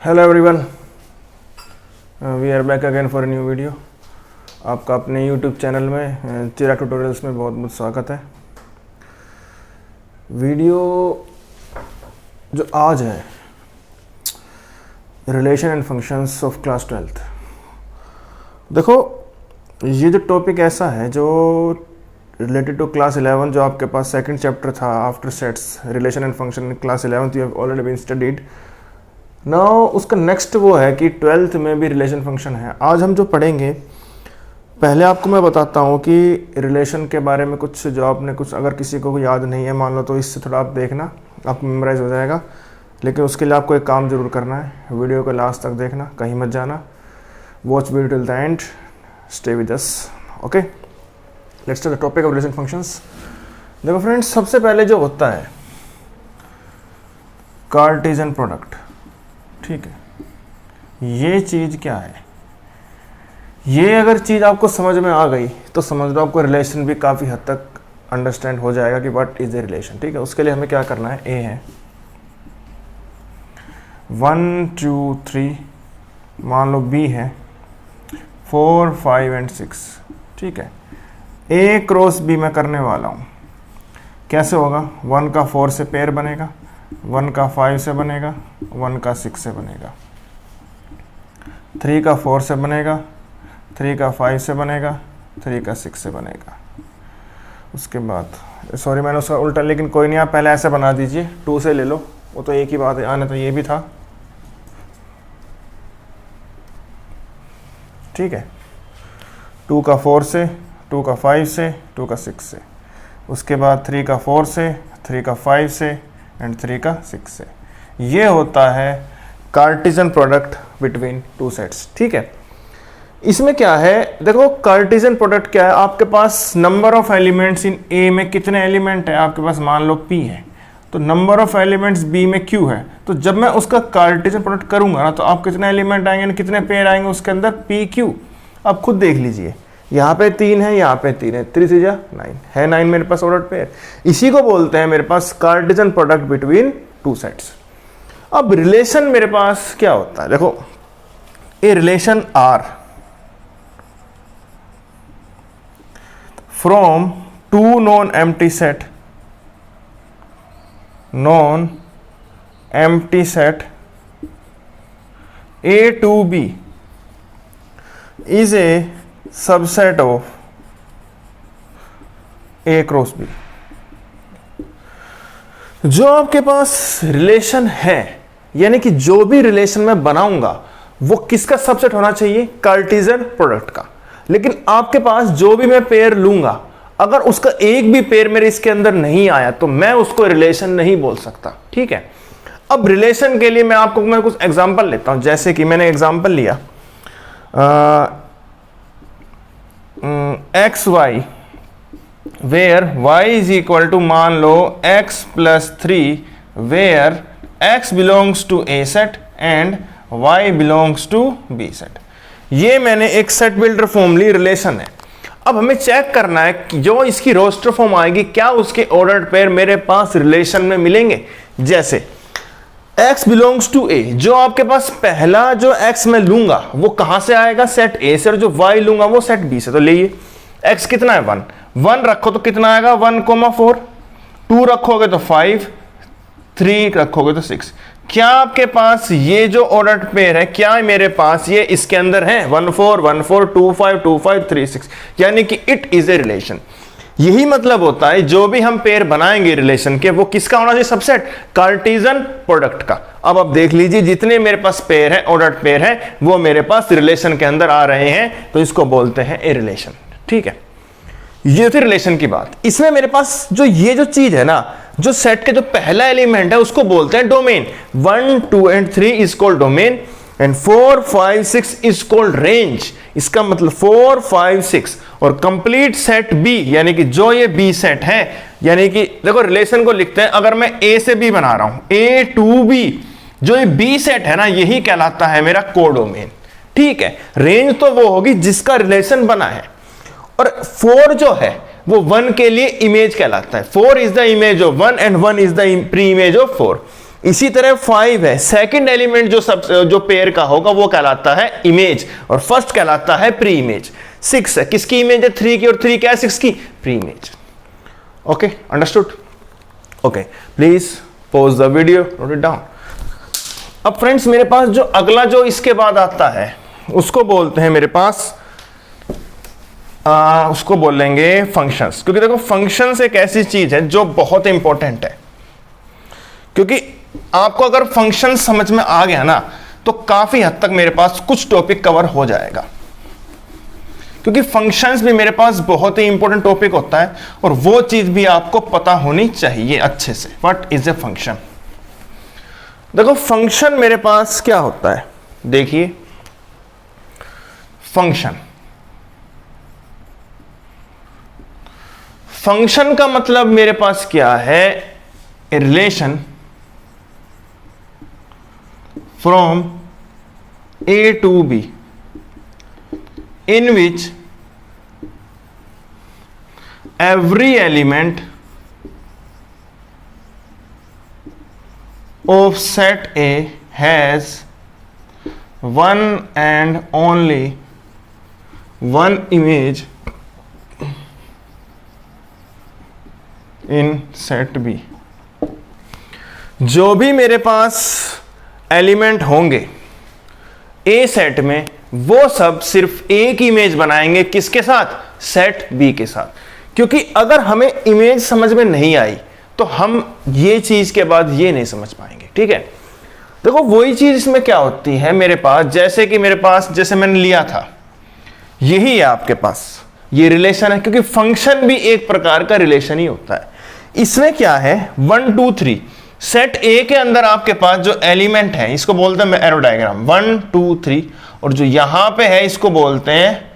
Hello everyone, we are back again for a new video. आपका अपने YouTube channel में चिराग tutorials में बहुत बहुत स्वागत है। वीडियो जो आज है relation and functions of class 12th। देखो, ये जो टॉपिक ऐसा है जो रिलेटेड टू क्लास 11, जो आपके पास सेकंड चैप्टर था after sets, relation and function in class 11th you have already been studied. Now उसका नेक्स्ट वो है कि 12th में भी रिलेशन फंक्शन है। आज हम जो पढ़ेंगे, पहले आपको मैं बताता हूँ कि रिलेशन के बारे में कुछ जो आपने कुछ अगर किसी को याद नहीं है मान लो, तो इससे थोड़ा आप देखना, आपको मेमोराइज हो जाएगा। लेकिन उसके लिए आपको एक काम ज़रूर करना है, वीडियो को लास्ट तक देखना, कहीं मत जाना। Watch video till the end, stay with us. Okay, let's start the topic of relation functions. देखो फ्रेंड्स, सबसे पहले जो होता है कार्टेशियन प्रोडक्ट, ठीक है। ये चीज़ क्या है? ये अगर चीज़ आपको समझ में आ गई तो समझ लो आपको रिलेशन भी काफ़ी हद तक अंडरस्टैंड हो जाएगा कि व्हाट इज़ ए रिलेशन। ठीक है, उसके लिए हमें क्या करना है, ए है 1 2 3, मान लो बी है 4 5 एंड 6। ठीक है, ए क्रॉस बी मैं करने वाला हूँ। कैसे होगा? 1 का 4 से पेयर बनेगा, 1 का 5 से बनेगा, 1 का 6 से बनेगा, 3 का 4 से बनेगा, 3 का 5 से बनेगा, 3 का 6 से बनेगा। उसके बाद सॉरी मैंने उसका उल्टा, लेकिन कोई नहीं, आप पहले ऐसे बना दीजिए, 2 से ले लो, वो तो एक ही बात है, आने तो ये भी था। ठीक है, 2 का 4 से, 2 का 5 से, 2 का 6 से, उसके बाद 3 का 4 से, 3 का 5 से एंड 3 का 6 से। ये होता है Cartesian product between two sets. ठीक है, इसमें क्या है, देखो कार्टेशियन प्रोडक्ट क्या है, आपके पास नंबर ऑफ एलिमेंट्स इन ए में कितने एलिमेंट है, आपके पास मान लो p है, तो नंबर ऑफ एलिमेंट्स b में q है। तो जब मैं उसका कार्टेशियन प्रोडक्ट करूंगा ना, तो आप कितने एलिमेंट आएंगे, कितने पेयर आएंगे उसके अंदर, p q। आप खुद देख लीजिए, यहाँ पे 3 है, यहाँ पे 3 है, 3 3 9 है, 9 मेरे पास ऑर्डर पेयर। इसी को बोलते हैं मेरे पास cartesian product between two sets. अब रिलेशन मेरे पास क्या होता है, देखो a relation R from two non empty set, non empty set A to B is a subset of A cross B। जो आपके पास रिलेशन है, यानी कि जो भी रिलेशन मैं बनाऊंगा वो किसका सबसेट होना चाहिए, कार्टेशियन प्रोडक्ट का। लेकिन आपके पास जो भी मैं पेयर लूंगा, अगर उसका एक भी पेयर मेरे इसके अंदर नहीं आया तो मैं उसको रिलेशन नहीं बोल सकता। ठीक है, अब रिलेशन के लिए मैं कुछ एग्जांपल लेता हूं। जैसे कि मैंने एग्जांपल लिया X Y, where y is equal to, मान लो x plus 3, where x belongs to a set and y belongs to b set. ये मैंने एक सेट बिल्डर फॉर्म ली, रिलेशन है। अब हमें चेक करना है कि जो इसकी रोस्टर फॉर्म आएगी, क्या उसके ऑर्डर्ड पेयर मेरे पास रिलेशन में मिलेंगे। जैसे x बिलोंग्स टू a, जो आपके पास पहला जो x मैं लूंगा वो कहां से आएगा, सेट A से, और जो y लूंगा वो सेट B से। तो लिए x कितना है 1, 1 रखो तो कितना आएगा 1,4, 2 रखोगे तो 5, 3 रखोगे तो 6। क्या आपके पास ये जो ऑर्डर्ड पेयर है, क्या मेरे पास ये इसके अंदर है 1 4 1 4 2 5 2 5 3 6, यानी कि इट इज ए रिलेशन। यही मतलब होता है जो भी हम पेयर बनाएंगे रिलेशन के, वो किसका होना चाहिए, सबसेट कार्टेशियन प्रोडक्ट का। अब आप देख लीजिए, जितने मेरे पास पेयर है, ऑर्डर्ड पेयर है, वो मेरे पास रिलेशन के अंदर आ रहे हैं, तो इसको बोलते हैं ए रिलेशन। ठीक है, ये थी रिलेशन की बात। इसमें मेरे पास जो ये जो चीज है ना, जो सेट के जो पहला एलिमेंट है उसको बोलते हैं domain. 1 2 and 3 is called domain and 4 5 6 is called range. इसका मतलब 4 5 6 और कंप्लीट सेट बी, यानी कि जो ये बी सेट है, यानी कि देखो रिलेशन को लिखते हैं, अगर मैं ए से बी बना रहा हूं, A to B, जो ये बी सेट है ना, यही कहलाता है मेरा कोडोमेन। ठीक है, रेंज तो वो होगी जिसका रिलेशन बना है, और 4 जो है वो 1 के लिए इमेज कहलाता है। 4 is the image of 1 and 1 is the pre image of 4। इसी तरह 5 है, सेकंड एलिमेंट जो पेयर का होगा वो कहलाता है इमेज और फर्स्ट कहलाता है प्री इमेज। 6 है, किसकी इमेज है? 3 की, और 3 क्या है? 6 की pre image. Okay, understood? Okay, please pause the video, note it down. अब फ्रेंड्स मेरे पास जो अगला जो इसके बाद आता है उसको बोलते हैं मेरे पास उसको बोलेंगे फंक्शंस, क्योंकि देखो फंक्शंस एक ऐसी चीज है जो बहुत इंपॉर्टेंट है, क्योंकि आपको अगर फंक्शन समझ में आ गया ना तो काफी हद तक मेरे पास कुछ टॉपिक कवर हो जाएगा, क्योंकि फंक्शंस भी मेरे पास बहुत ही इंपॉर्टेंट टॉपिक होता है और वो चीज भी आपको पता होनी चाहिए अच्छे से। What is a function? देखो फंक्शन मेरे पास क्या होता है, देखिए फंक्शन का मतलब मेरे पास क्या है? A relation from A to B in which every element of set A has one and only one image in set B। जो भी मेरे पास एलिमेंट होंगे ए सेट में वो सब सिर्फ एक इमेज बनाएंगे, किसके साथ? सेट बी के साथ। क्योंकि अगर हमें इमेज समझ में नहीं आई तो हम ये चीज के बाद ये नहीं समझ पाएंगे, ठीक है? देखो वही चीज इसमें क्या होती है मेरे पास, जैसे कि मेरे पास जैसे मैंने लिया था यही है आपके पास, ये रिलेशन है, क्योंकि फंक्शन भी एक प्रकार का रिलेशन ही होता है। इसमें क्या है? 1 2 3 सेट ए के अंदर आपके पास जो एलिमेंट है इसको बोलते हैं एरो डायग्राम 1 2 3, और जो यहां पे है इसको बोलते हैं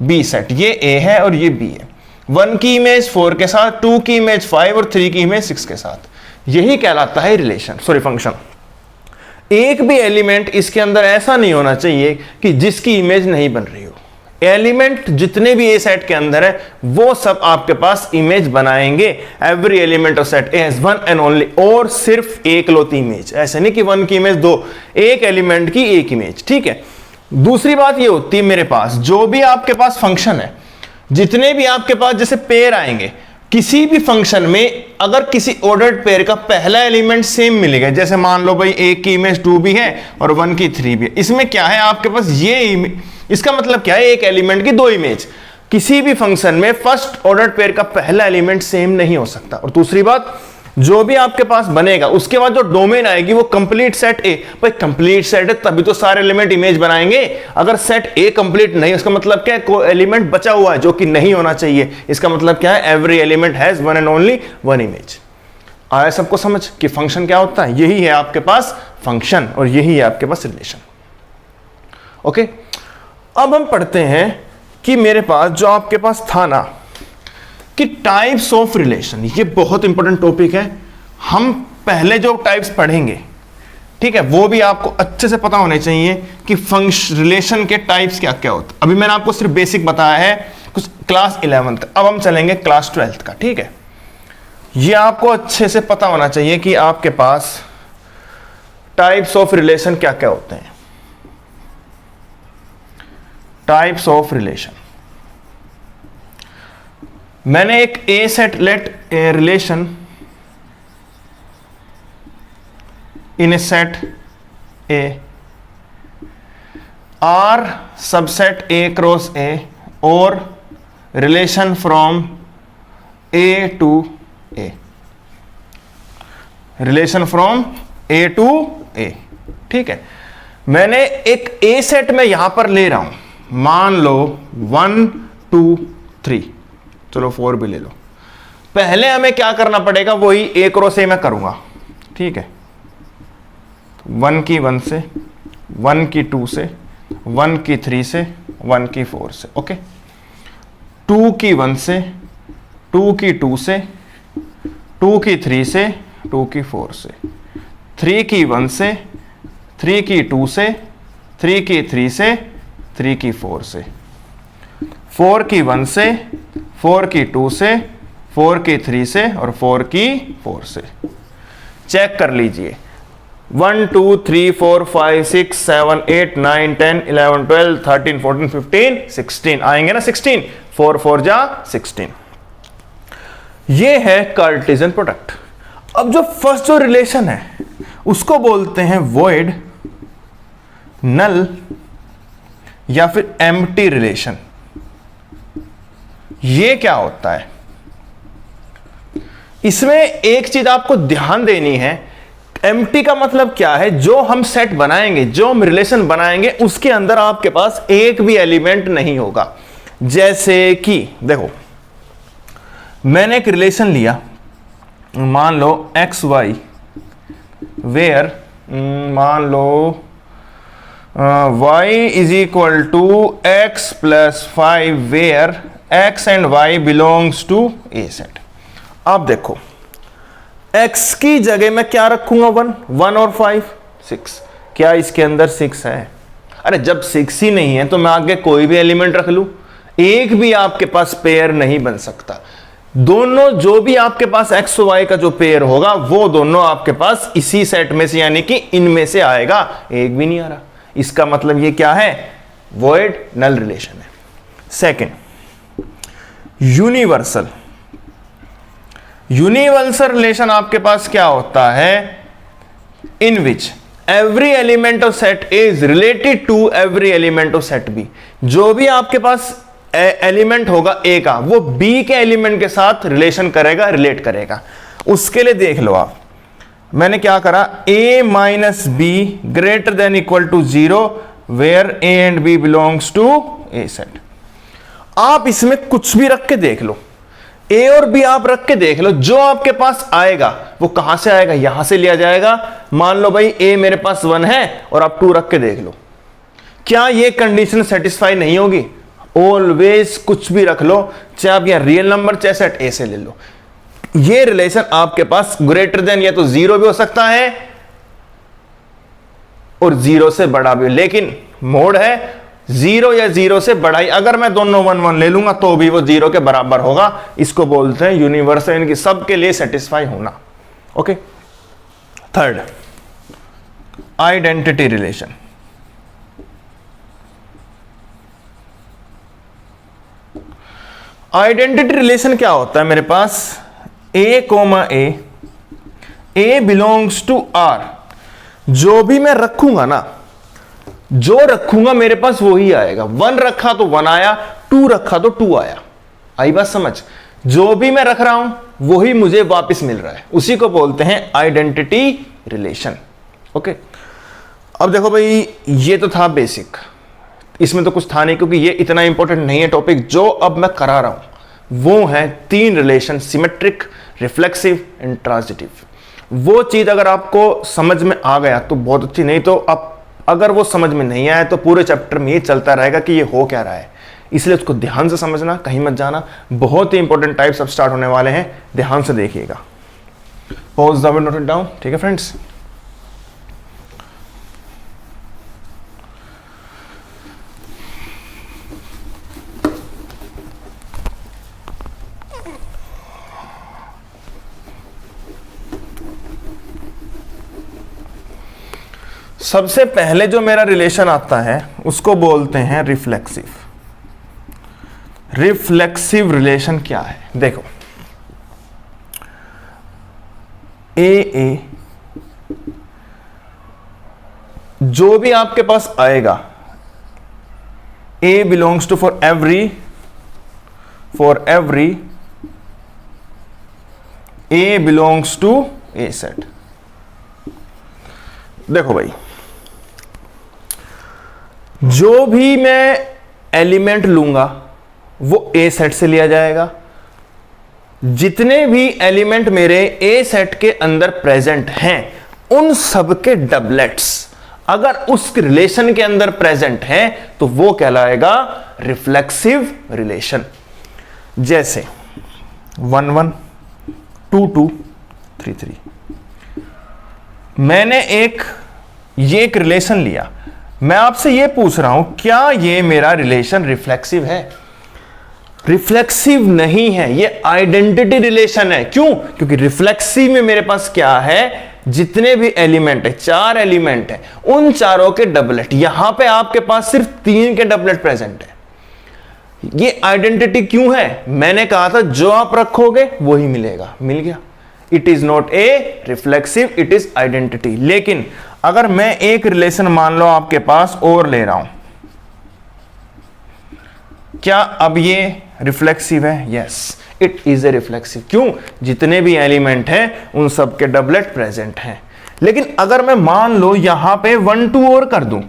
बी सेट। ये ए है और ये बी है। 1 की इमेज 4 के साथ, 2 की इमेज 5 और 3 की इमेज 6 के साथ। यही कहलाता है रिलेशन, सॉरी फंक्शन। एक भी एलिमेंट इसके अंदर ऐसा नहीं होना चाहिए कि जिसकी इमेज नहीं बन रही हो। एलिमेंट जितने भी ए सेट के अंदर है वो सब आपके पास इमेज बनाएंगे। Every element of set A has one and only, और सिर्फ एक लौती इमेज, ऐसे नहीं कि 1 की इमेज 2, एक एलिमेंट की एक इमेज, ठीक है? दूसरी बात ये होती है मेरे पास जो भी आपके पास फंक्शन है, जितने भी आपके पास जैसे पेयर आएंगे, किसी भी फंक्शन में अगर किसी ऑर्डर्ड पेयर का पहला एलिमेंट सेम मिलेगा, जैसे मान लो भाई एक की इमेज 2 भी है और 1 की 3 भी है, इसमें क्या है आपके पास ये इसका मतलब क्या है? एक एलिमेंट की 2 इमेज। किसी भी फंक्शन में फर्स्ट ऑर्डर पेयर का पहला एलिमेंट सेम नहीं हो सकता। और दूसरी बात, जो भी आपके पास बनेगा उसके बाद जो डोमेन आएगी वो कंप्लीट सेट ए। भाई कंप्लीट सेट है तभी तो सारे एलिमेंट इमेज बनाएंगे। अगर सेट ए कंप्लीट नहीं, उसका मतलब क्या है? कोई एलिमेंट बचा हुआ है जो कि नहीं होना चाहिए। इसका मतलब क्या है? Every element has one and only one image. आया सबको समझ कि फंक्शन क्या होता है? यही है आपके पास फंक्शन और यही है आपके पास रिलेशन। ओके, अब हम पढ़ते हैं कि मेरे पास जो आपके पास था ना कि टाइप्स ऑफ रिलेशन, ये बहुत इंपॉर्टेंट टॉपिक है। हम पहले जो टाइप्स पढ़ेंगे, ठीक है, वो भी आपको अच्छे से पता होने चाहिए कि फंक्शन रिलेशन के टाइप्स क्या क्या होते हैं। अभी मैंने आपको सिर्फ बेसिक बताया है कुछ क्लास 11th, अब हम चलेंगे क्लास 12th का, ठीक है? ये आपको अच्छे से पता होना चाहिए कि आपके पास टाइप्स ऑफ रिलेशन क्या क्या होते हैं। टाइप्स ऑफ रिलेशन, मैंने एक A set let a relation in a set A R subset A cross A और relation from A to A, relation from A to A, ठीक है? मैंने एक ए सेट में यहां पर ले रहा हूं, मान लो 1 2 3, चलो 4 भी ले लो। पहले हमें क्या करना पड़ेगा? वही ए क्रॉस ए में करूंगा, ठीक है? 1 की 1 से, 1 की 2 से, 1 की 3 से, 1 की 4 से, ओके? 2 की 1 से, 2 की 2 से, 2 की 3 से, 2 की 4 से, 3 की 1 से, 3 की 2 से, 3 की 3 से, 3 की 4 से, 4 की 1 से, 4 की 2 से, 4 की 3 से और 4 की 4 से। चेक कर लीजिए, 1 2 3 4 5 6 7 8 9 10 11 12 13 14 15 16 आएंगे ना 16, 4 4 जा 16। ये है कार्टेशियन प्रोडक्ट। अब जो फर्स्ट जो रिलेशन है उसको बोलते हैं वॉइड, नल या फिर एम्प्टी रिलेशन। ये क्या होता है? इसमें एक चीज आपको ध्यान देनी है, एम्प्टी का मतलब क्या है? जो हम सेट बनाएंगे, जो हम रिलेशन बनाएंगे, उसके अंदर आपके पास एक भी एलिमेंट नहीं होगा। जैसे कि देखो, मैंने एक रिलेशन लिया, मान लो एक्स वाई, वेयर मान लो y is equal to X plus 5 where x and y belongs to A set. अब देखो, x की जगह मैं क्या रखूंगा? 1 और 5 6। क्या इसके अंदर 6 है? अरे जब 6 ही नहीं है तो मैं आगे कोई भी एलिमेंट रख लूं, एक भी आपके पास पेयर नहीं बन सकता। दोनों जो भी आपके पास x और y का जो पेयर होगा वो दोनों आपके पास इसी सेट में से यानी कि इनमें से आएगा, एक भी नहीं आ रहा। इसका मतलब ये क्या है? वॉइड नल रिलेशन है। Second, universal. यूनिवर्सल रिलेशन आपके पास क्या होता है? In which every element of set is related to every element of set B. जो भी आपके पास एलिमेंट होगा ए का, वो बी के एलिमेंट के साथ रिलेशन करेगा, रिलेट करेगा। उसके लिए देख लो आप, मैंने क्या करा, a minus B greater than equal to 0 where a and b belongs to A set. आप इसमें कुछ भी रख के देख लो, a और b आप रख के देख लो, जो आपके पास आएगा वो कहां से आएगा? यहां से लिया जाएगा। मान लो भाई a मेरे पास 1 है और आप 2 रख के देख लो, क्या ये कंडीशन सेटिस्फाई नहीं होगी? ऑलवेज कुछ भी रख लो, चाहे आप यहां रियल नंबर चाहे सेट ए से ले लो, ये रिलेशन आपके पास ग्रेटर देन या तो 0 भी हो सकता है और 0 से बड़ा भी, लेकिन मोड है 0 या 0 से बड़ा ही। अगर मैं दोनों 1 1 ले लूंगा तो भी वो 0 के बराबर होगा। इसको बोलते हैं यूनिवर्सल, इनकी सबके लिए सेटिस्फाई होना। Okay. Third, identity relation. Identity relation क्या होता है? मेरे पास a comma A belongs to R. जो भी मैं रखूंगा ना, जो रखूंगा मेरे पास वही आएगा। 1 रखा तो 1 आया, 2 रखा तो 2 आया। आई बात समझ? जो भी मैं रख रहा हूं वही मुझे वापस मिल रहा है, उसी को बोलते हैं आइडेंटिटी रिलेशन। ओके। अब देखो भाई, ये तो था बेसिक, इसमें तो कुछ था नहीं क्योंकि ये इतना इंपॉर्टेंट नहीं है टॉपिक। जो अब मैं करा रहा हूं वो है 3 relation, symmetric, reflexive and transitive. वो चीज अगर आपको समझ में आ गया तो बहुत अच्छी, नहीं तो अब अगर वो समझ में नहीं आया तो पूरे चैप्टर में ये चलता रहेगा कि ये हो क्या रहा है। इसलिए उसको ध्यान से समझना, कहीं मत जाना। बहुत ही इंपॉर्टेंट टाइप्स अब स्टार्ट होने वाले हैं, ध्यान से देखिएगा। Pause the video, note it down. ठीक है फ्रेंड्स। सबसे पहले जो मेरा रिलेशन आता है उसको बोलते हैं रिफ्लेक्सिव। रिफ्लेक्सिव रिलेशन क्या है? देखो, ए जो भी आपके पास आएगा, a belongs to for every a belongs to A set. देखो भाई, जो भी मैं एलिमेंट लूंगा वो ए सेट से लिया जाएगा। जितने भी एलिमेंट मेरे ए सेट के अंदर प्रेजेंट हैं उन सब के डबलेट्स अगर उस रिलेशन के अंदर प्रेजेंट हैं तो वो कहलाएगा रिफ्लेक्सिव रिलेशन। जैसे 1 1 2 2 3 3। मैंने एक रिलेशन लिया, मैं आपसे ये पूछ रहा हूं क्या ये मेरा रिलेशन रिफ्लेक्सिव है? रिफ्लेक्सिव नहीं है, ये आइडेंटिटी रिलेशन है। क्यों? क्योंकि रिफ्लेक्सिव में मेरे पास क्या है? जितने भी एलिमेंट है, 4 एलिमेंट है, उन चारों के डबलेट। यहां पे आपके पास सिर्फ 3 के डबलेट प्रेजेंट है। ये आइडेंटिटी क्यों है? मैंने कहा था जो आप रखोगे वही मिलेगा, मिल गया। It is not a reflexive, it is identity. लेकिन अगर मैं एक रिलेशन मान लो आपके पास और ले रहा हूं, क्या अब ये रिफ्लेक्सिव है? Yes, it is a reflexive. क्यों? जितने भी एलिमेंट हैं उन सब के डबलेट प्रेजेंट हैं। लेकिन अगर मैं मान लो यहां पे 1 2 और कर दूं,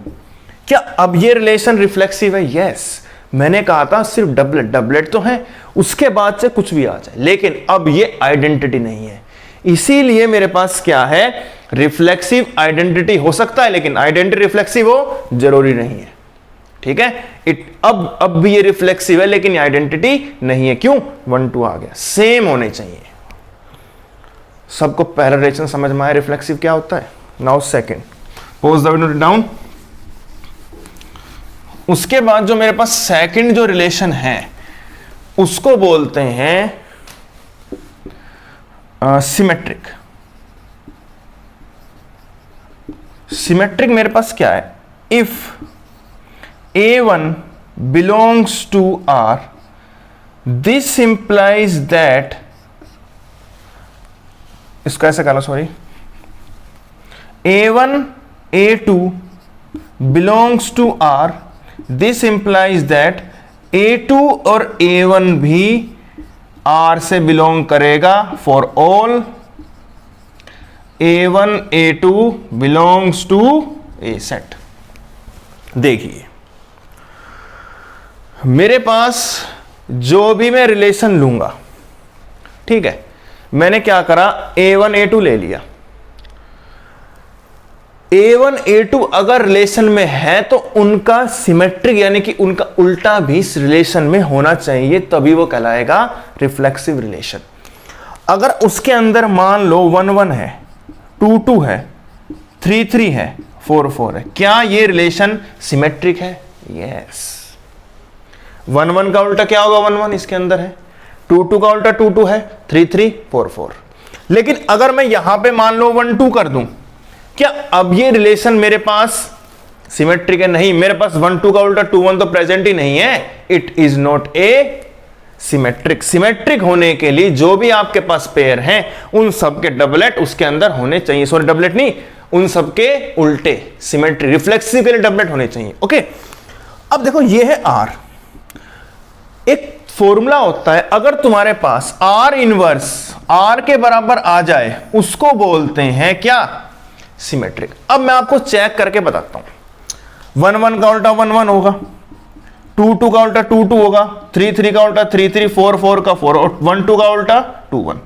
क्या अब ये रिलेशन रिफ्लेक्सिव है? यस, मैंने कहा था सिर्फ डबलेट, डबलेट तो है, उसके बाद से कुछ भी आ जाए, लेकिन अब ये आइडेंटिटी नहीं है। इसीलिए मेरे पास क्या है? रिफ्लेक्सिव आइडेंटिटी हो सकता है, लेकिन आइडेंटिटी रिफ्लेक्सिव हो जरूरी नहीं है। ठीक है, अब भी ये रिफ्लेक्सिव है, लेकिन आइडेंटिटी नहीं है। क्यों? 1 2 आ गया, सेम होने चाहिए। सबको पहला रिलेशन समझ में आया रिफ्लेक्सिव क्या होता है? Now second, pose the video down. उसके बाद जो मेरे पास सेकंड जो रिलेशन है उसको बोलते हैं सिमेट्रिक। सिमेट्रिक मेरे पास क्या है? If A1 belongs to R, this implies that, इसको ऐसे कहना, sorry, A1 A2 belongs to R, this implies that A2 और A1 भी R से बिलोंग करेगा for all A1 A2 belongs to A set। देखिए, मेरे पास जो भी मैं रिलेशन लूंगा, ठीक है, मैंने क्या करा? A1 A2 ले लिया। A1 A2 अगर रिलेशन में है तो उनका सिमेट्रिक यानी कि उनका उल्टा भी इस रिलेशन में होना चाहिए, तभी वो कहलाएगा रिफ्लेक्सिव रिलेशन। अगर उसके अंदर मान लो 1 1 है, 2 2 है, 3 3 है, 4 4 है, क्या ये रिलेशन सिमेट्रिक है? यस। 1 1 का उल्टा क्या होगा? 1 1 इसके अंदर है। 2 2 का उल्टा 2 2 है। 3 3 4 4। लेकिन अगर मैं यहां पे मान लो 1 2 कर दूं, क्या अब ये रिलेशन मेरे पास सिमेट्रिक है? नहीं, मेरे पास 1 2 का उल्टा 2 1 तो प्रेजेंट ही नहीं है। It is not a symmetric. Symmetric होने के लिए जो भी आपके पास पेयर हैं उन सब के डबलेट उसके अंदर होने चाहिए। सॉरी, डबलेट नहीं, उन सब के उल्टे, सिमेट्रिक रिफ्लेक्सिव के लिए डबलेट होने चाहिए। ओके, अब देखो ये है R। एक फॉर्मूला होता है, अगर तुम्हारे पास R इनवर्स R के बराबर आ जाए उसको बोलते हैं क्या? सिमेट्रिक। अब मैं आपको चेक करके बताता हूं। 1 1 का उल्टा 1 1 होगा, 2 2 का उल्टा 2 2 होगा, 3 3 का उल्टा 3 3, 4 4 का 4 और 1 2 का उल्टा 2 1।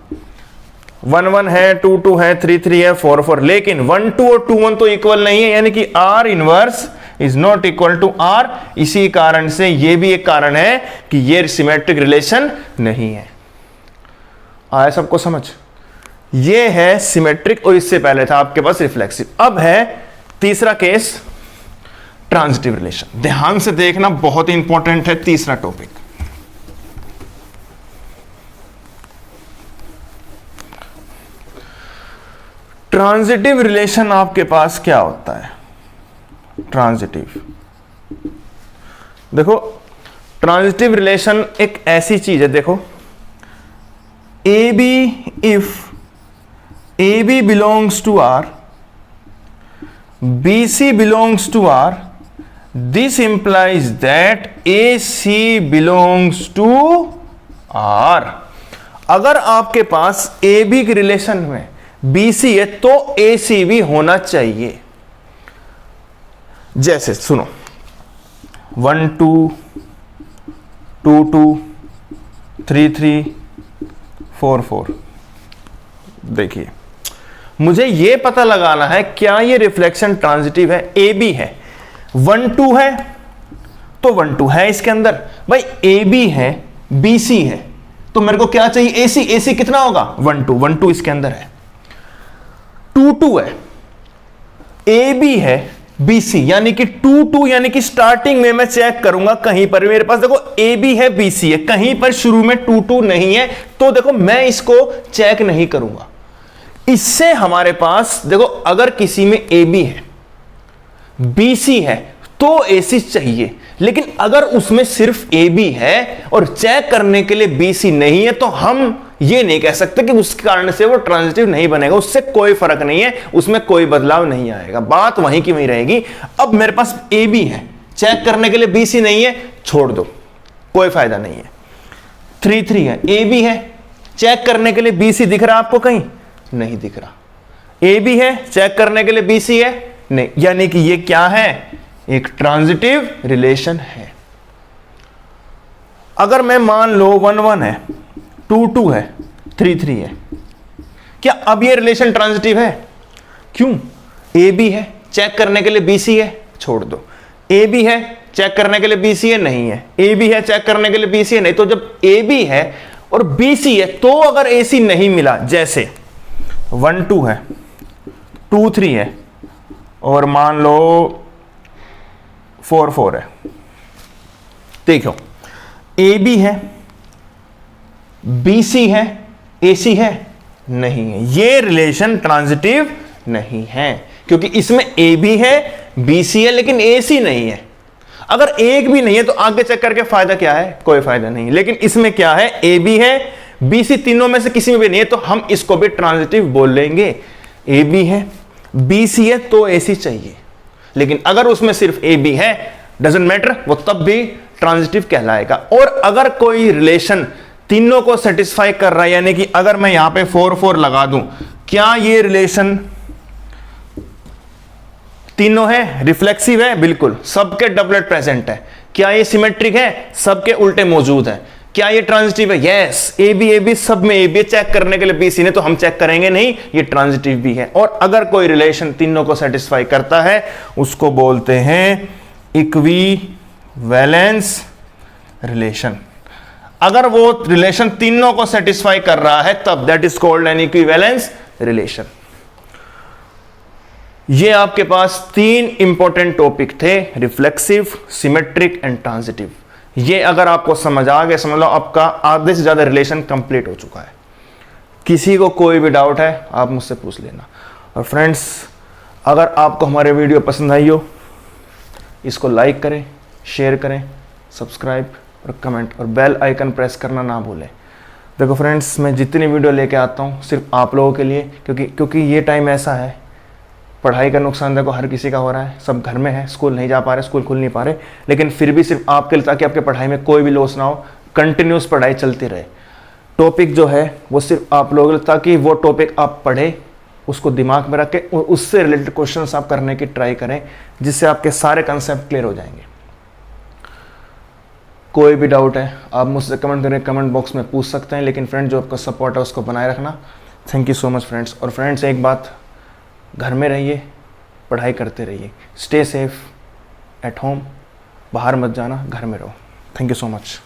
1 1 है, 2 2 है, 3 3 है, 4 4। लेकिन 1 2 और 2 1 तो इक्वल नहीं है, यानी कि R inverse is not equal to R। इसी कारण से यह भी एक कारण है कि यह सिमेट्रिक रिलेशन नहीं है। आया सबको समझ? यह है सिमेट्रिक और इससे पहले था आपके पास रिफ्लेक्सिव। अब है तीसरा केस, ट्रांजिटिव रिलेशन। ध्यान से देखना, बहुत इंपॉर्टेंट है तीसरा टॉपिक। ट्रांजिटिव रिलेशन आपके पास क्या होता है? ट्रांजिटिव, देखो ट्रांजिटिव रिलेशन एक ऐसी चीज है, देखो A B, if A B belongs to R, B C belongs to R, this implies that A C belongs to R. अगर आपके पास ए बी के रिलेशन में बी सी है तो ए सी भी होना चाहिए। जैसे सुनो, 1 2 2 2 3 3 4 4। देखिए, मुझे यह पता लगाना है क्या ये रिफ्लेक्शन ट्रांजिटिव है। ए बी है, 1 2 है तो 1 2 है इसके अंदर। भाई ए बी है, बी सी है, तो मेरे को क्या चाहिए? ए सी। ए सी कितना होगा? 1 2। 1 2 इसके अंदर है। 2 2 है, ए बी है, बी सी, यानी कि 2 2, यानी कि स्टार्टिंग में मैं चेक करूंगा कहीं पर मेरे पास देखो ए बी है, बी सी है, कहीं पर शुरू में 2 2 नहीं है, तो देखो मैं इसको चेक नहीं करूंगा। इससे हमारे पास देखो, अगर किसी में ए बी है, बी सी है, तो ए सी चाहिए। लेकिन अगर उसमें सिर्फ ए बी है और चेक करने के लिए बी सी नहीं है, तो हम ये नहीं कह सकते कि उस कारण से वो ट्रांजिटिव नहीं बनेगा। उससे कोई फर्क नहीं है, उसमें कोई बदलाव नहीं आएगा, बात वहीं की वहीं रहेगी। अब मेरे पास ए बी है, चेक करने के लिए बी सी नहीं है, छोड़ दो, कोई फायदा नहीं है। 3 है, ए बी है, चेक करने के लिए बी सी दिख रहा है आपको? कहीं नहीं दिख रहा। ए बी है, चेक करने के लिए बी सी है नहीं, यानी कि ये क्या है? एक ट्रांजिटिव रिलेशन है। अगर मैं मान लो 1 1 है, 2 2 है, 3 3 है, क्या अब ये रिलेशन ट्रांजिटिव है? क्यों? ए बी है, चेक करने के लिए बी सी है, छोड़ दो। ए बी है, चेक करने के लिए बी सी है, नहीं है। ए बी है, चेक करने के लिए बी सी है, नहीं। तो जब ए बी है और बी सी है, तो अगर ए सी नहीं मिला, जैसे 1 2 है, 2 3 है, और मान लो 4 4 है, देखो ए बी है, बी सी है, ए सी है, नहीं है। ये रिलेशन ट्रांजिटिव नहीं है, क्योंकि इसमें ए बी है, बी सी है, लेकिन ए सी नहीं है। अगर एक भी नहीं है तो आगे चेक करके फायदा क्या है? कोई फायदा नहीं। लेकिन इसमें क्या है? ए बी है, बी सी, तीनों में से किसी में भी नहीं है, तो हम इसको भी ट्रांजिटिव बोल लेंगे। ए बी है, बी सी है, तो ए सी चाहिए। लेकिन अगर उसमें सिर्फ ए बी है, डजंट मैटर, वो तब भी ट्रांजिटिव कहलाएगा। और अगर कोई रिलेशन तीनों को सेटिस्फाई कर रहा है, यानी कि अगर मैं यहां पे 4 4 लगा दूं, क्या ये रिलेशन तीनों है? रिफ्लेक्सिव है? बिल्कुल। सबके डबलेट प्रेजेंट है। क्या ये सिमेट्रिक है? सबके उल्टे मौजूद है। क्या ये ट्रांजिटिव है? यस। ए बी सब में ए बी, चेक करने के लिए बी सी ने, तो हम चेक करेंगे नहीं, ये ट्रांजिटिव भी है। और अगर कोई रिलेशन तीनों को सेटिस्फाई करता है, उसको बोलते हैं इक्विवेलेंस रिलेशन। अगर वो रिलेशन तीनों को सेटिस्फाई कर रहा है, तब that is called an equivalence relation. ये आपके पास 3 इंपॉर्टेंट टॉपिक थे, रिफ्लेक्सिव, सिमेट्रिक एंड ट्रांजिटिव। ये अगर आपको समझ आ गया, समझ लो आपका आधे से ज्यादा रिलेशन कंप्लीट हो चुका है। किसी को कोई भी डाउट है, आप मुझसे पूछ लेना। और फ्रेंड्स, अगर आपको हमारे वीडियो पसंद आई हो, इसको लाइक करें, शेयर करें, सब्सक्राइब और कमेंट और बेल आइकन प्रेस करना ना भूलें। देखो फ्रेंड्स, मैं जितनी वीडियो लेके आता हूँ सिर्फ आप लोगों के लिए, क्योंकि ये टाइम ऐसा है, पढ़ाई का नुकसान देखो हर किसी का हो रहा है, सब घर में है, स्कूल नहीं जा पा रहे, स्कूल खुल नहीं पा रहे, लेकिन फिर भी सिर्फ आपके लिए, ताकि आपके पढ़ाई में कोई भी लॉस ना हो, कंटिन्यूस पढ़ाई चलती रहे। टॉपिक जो है वो सिर्फ आप लोग, ताकि वो टॉपिक आप पढ़े, उसको दिमाग में रखें और उससे रिलेटेड क्वेश्चंस आप करने की ट्राई करें, जिससे आपके सारे कंसेप्ट क्लियर हो जाएंगे। कोई भी डाउट है आप मुझसे कमेंट करें, कमेंट बॉक्स में पूछ सकते हैं। लेकिन फ्रेंड, जो आपका सपोर्ट है उसको बनाए रखना। Thank you so much friends. और फ्रेंड्स, एक बात, घर में रहिए, पढ़ाई करते रहिए, स्टे सेफ एट होम, बाहर मत जाना, घर में रहो। Thank you so much.